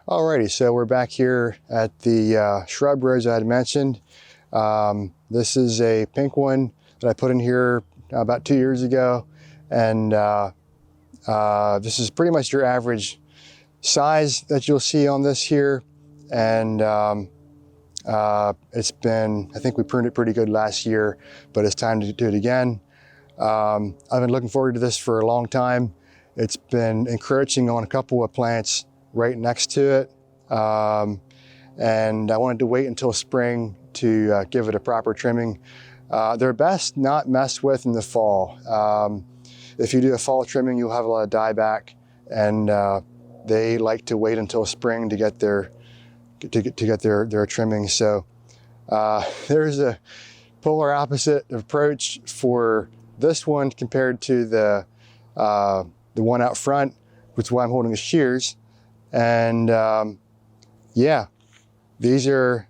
Alrighty, so we're back here at the shrub rose I had mentioned. This is a pink one that I put in here about 2 years ago, and this is pretty much your average size that you'll see on this here. And it's been, I think we pruned it pretty good last year, but it's time to do it again. I've been looking forward to this for a long time. It's been encroaching on a couple of plants right next to it. And I wanted to wait until spring to give it a proper trimming. They're best not messed with in the fall. If you do a fall trimming, you'll have a lot of dieback, and they like to wait until spring to get their trimming. So there's a polar opposite approach for this one compared to the one out front, which is why I'm holding the shears. And yeah, these are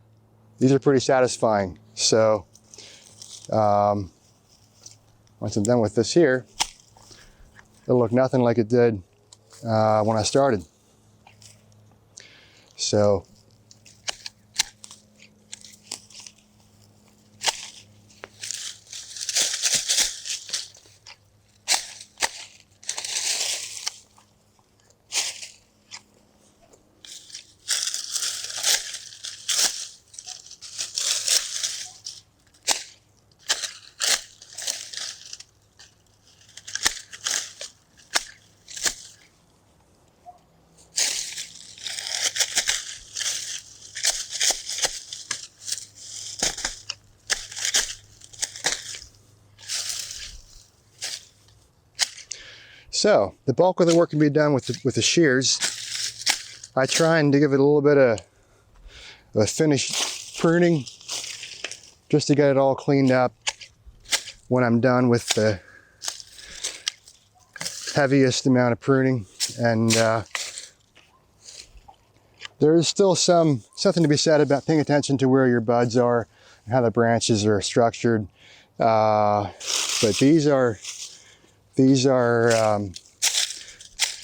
pretty satisfying. So once I'm done with this here, it'll look nothing like it did when I started. So So the bulk of the work can be done with the shears. I try and to give it a little bit of a finished pruning just to get it all cleaned up when I'm done with the heaviest amount of pruning. And there is still something to be said about paying attention to where your buds are and how the branches are structured. But these are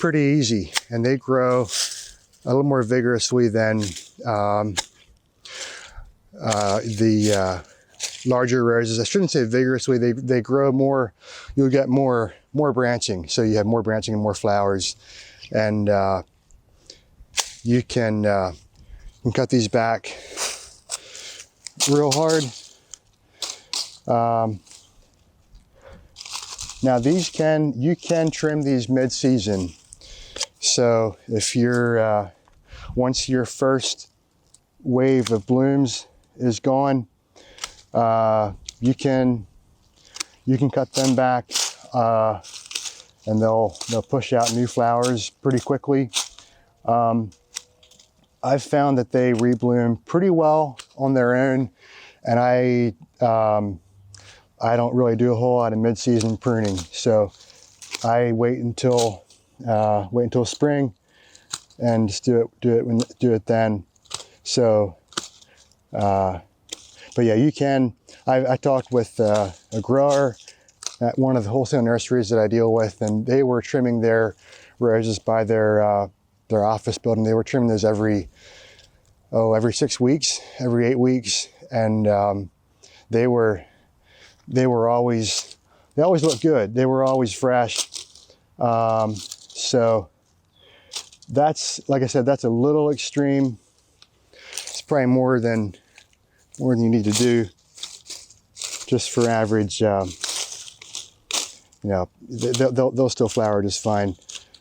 pretty easy, and they grow a little more vigorously than the larger roses. I shouldn't say vigorously, they grow more, you'll get more branching. So you have more branching and more flowers. And you can cut these back real hard. Now you can trim these mid-season. So if you're, once your first wave of blooms is gone, you can cut them back, and they'll push out new flowers pretty quickly. I've found that they rebloom pretty well on their own, and I don't really do a whole lot of mid-season pruning, so I wait until spring and just do it then. So, but yeah, you can. I talked with a grower at one of the wholesale nurseries that I deal with, and they were trimming their roses by their office building. They were trimming those every 6 weeks, every 8 weeks, and they always looked good. They were always fresh. So that's, like I said, that's a little extreme. It's probably more than you need to do just for average. You know, they'll still flower just fine,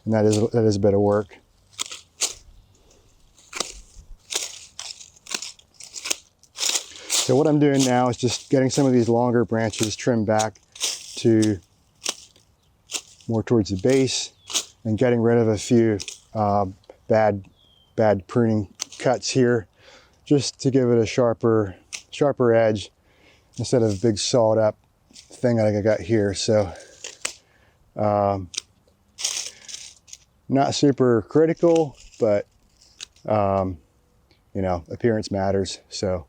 and that is a bit of work. So what I'm doing now is just getting some of these longer branches trimmed back to more towards the base, and getting rid of a few bad pruning cuts here, just to give it a sharper edge instead of a big sawed up thing like I got here. So not super critical, but you know, appearance matters. So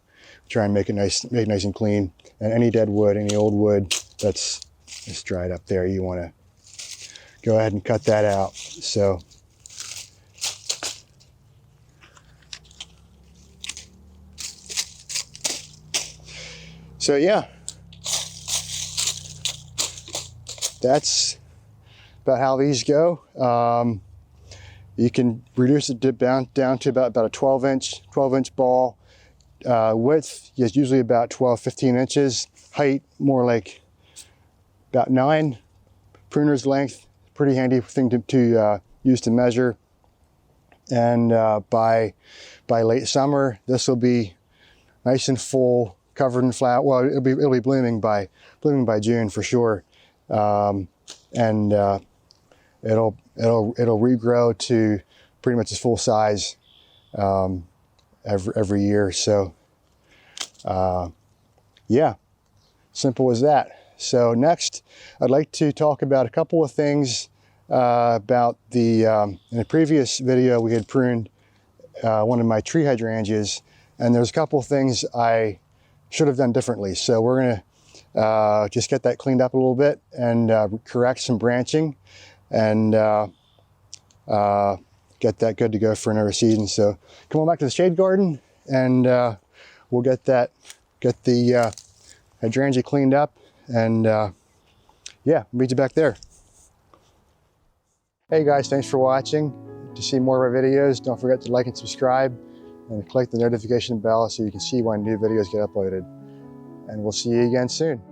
try and make it nice and clean. And any dead wood, any old wood that's dried up there, you want to go ahead and cut that out. So So yeah, that's about how these go. You can reduce it down to about a 12 inch ball. Width is usually about 12-15 inches. Height more like about 9. Pruner's length, pretty handy thing to use to measure. And by late summer, this will be nice and full, covered in flower. Well, it'll be blooming by June for sure, and it'll regrow to pretty much its full size every year. So yeah, simple as that. So next, I'd like to talk about a couple of things about the, in a previous video we had pruned one of my tree hydrangeas, and there's a couple of things I should have done differently. So we're gonna just get that cleaned up a little bit and correct some branching and get that good to go for another season. So come on back to the shade garden and we'll get the hydrangea cleaned up and yeah, meet you back there. Hey guys, thanks for watching. To see more of our videos, don't forget to like and subscribe and click the notification bell so you can see when new videos get uploaded. And we'll see you again soon.